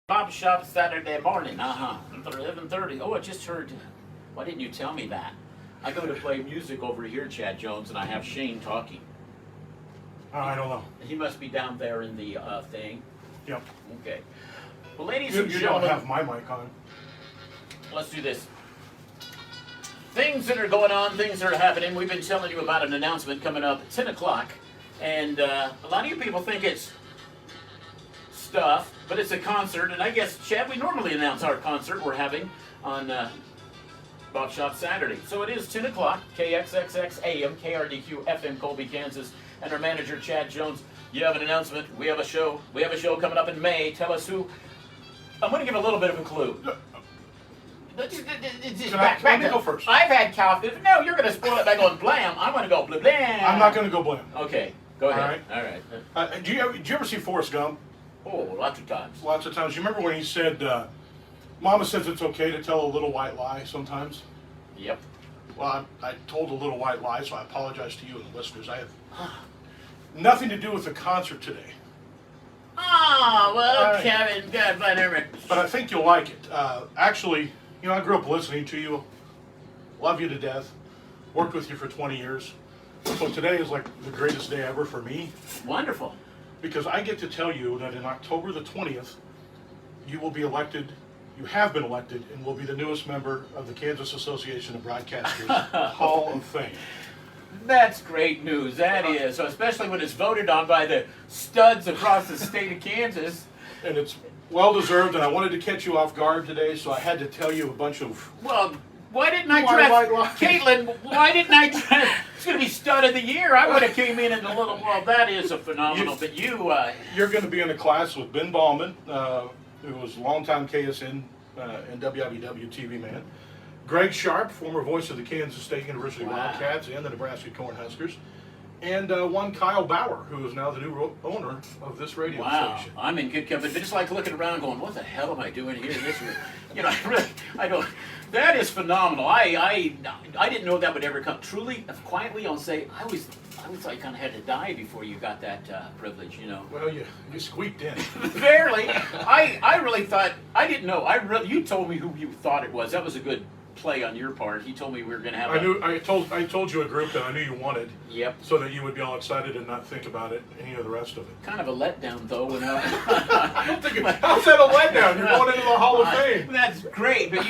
Bob's shop Saturday morning, 11:30. Oh, I just heard. Why didn't you tell me that? I go to play music over here, Chad Jones, and I have Shane talking. I don't know. He must be down there in the thing. Yep. Okay. Well, ladies You and don't gentlemen, have my mic on. let's do this. Things that are going on, things that are happening. We've been telling you about an announcement coming up at 10 o'clock, and a lot of you people think it's stuff, but it's a concert, and I guess, Chad, we normally announce our concert we're having on Bob Shop Saturday. So it is 10 o'clock, KXXX AM, KRDQ FM, Colby, Kansas, and our manager, Chad Jones. You have an announcement. We have a show. We have a show coming up in May. Tell us who. I'm going to give a little bit of a clue. Can I go first? I've had coffee. No, you're going to spoil it by going blam. I'm going to go blam, blam. I'm not going to go blam. Okay, go ahead. All right. Did you ever see Forrest Gump? Oh, lots of times. Lots of times. You remember when he said, Mama says it's okay to tell a little white lie sometimes? Yep. Well, I told a little white lie, so I apologize to you and the listeners. I have nothing to do with the concert today. Oh, well, Right. Kevin, God, whatever. But I think you'll like it. Actually, I grew up listening to you. Love you to death. Worked with you for 20 years. So today is like the greatest day ever for me. Wonderful. Because I get to tell you that in October the 20th, you will be elected, you have been elected, and will be the newest member of the Kansas Association of Broadcasters Hall of Fame. That's great news, that is. So especially when it's voted on by the studs across the state of Kansas. And it's well-deserved, and I wanted to catch you off guard today, so I had to tell you a bunch of... Well, why didn't I dress... Caitlin, why didn't I dress... It's going to be stud of the year. I would have came in a little... Well, that is a phenomenal, but you... You're going to be in a class with Ben Ballman, who was a longtime KSN and WWW TV man. Greg Sharp, former voice of the Kansas State University Wildcats and the Nebraska Cornhuskers. And one Kyle Bauer, who is now the new owner of this radio station. I'm in good company. But it's like looking around going, what the hell am I doing here? I don't... That is phenomenal. I didn't know that would ever come. Truly, quietly, I'll say, I was like kind of had to die before you got that privilege, Well, you squeaked in. Barely. I really thought, I didn't know. You told me who you thought it was. That was a good play on your part. He told me we were going to have I told you a group that I knew you wanted. Yep. So that you would be all excited and not think about it, any of the rest of it. Kind of a letdown, though. I don't think how's that a letdown? You're going into the Hall of Fame. That's great, but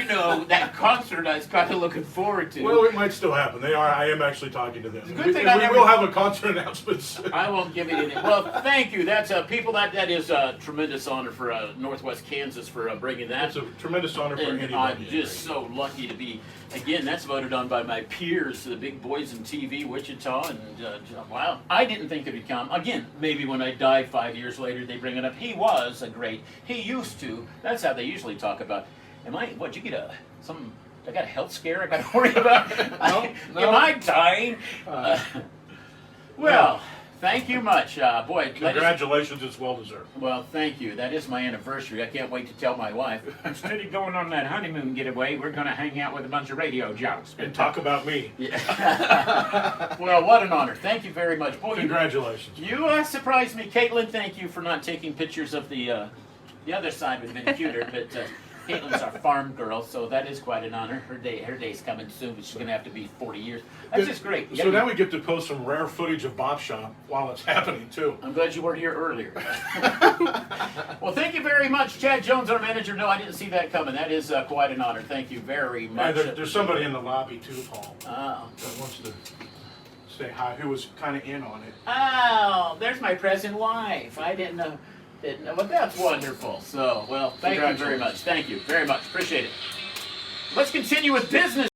that concert I was kind of looking forward to. Well, it might still happen. I am actually talking to them. Good thing we will have a concert announcement soon. I won't give it any. Well, thank you. That's people. That is a tremendous honor for Northwest Kansas for bringing that. It's a tremendous honor for anybody. I'm just so lucky to be. Again, that's voted on by my peers, the big boys in TV, Wichita, and wow, I didn't think it would come. Again, maybe when I die 5 years later, they bring it up. He was a great. He used to. That's how they usually talk about. Did you get I got a health scare I got to worry about? No. Am I dying? Well, thank you much. Boy, Congratulations, it's well deserved. well, thank you. That is my anniversary. I can't wait to tell my wife. Instead of going on that honeymoon getaway, we're going to hang out with a bunch of radio jocks. And talk about me. Yeah. Well, what an honor. Thank you very much. Boy, Congratulations. you surprised me. Caitlin, thank you for not taking pictures of the other side would have been cuter, but Caitlin's our farm girl, so that is quite an honor. Her day's coming soon, but she's going to have to be 40 years. That's just great. So now we get to post some rare footage of Bob Shop while it's happening, too. I'm glad you weren't here earlier. Well, thank you very much, Chad Jones, our manager. No, I didn't see that coming. That is quite an honor. Thank you very much. There's somebody in the lobby, too, Paul, Oh. that wants to say hi, who was kind of in on it. Oh, there's my present wife. I didn't know. But that's wonderful. So, well, thank you very much. Thank you very much. Appreciate it. Let's continue with business.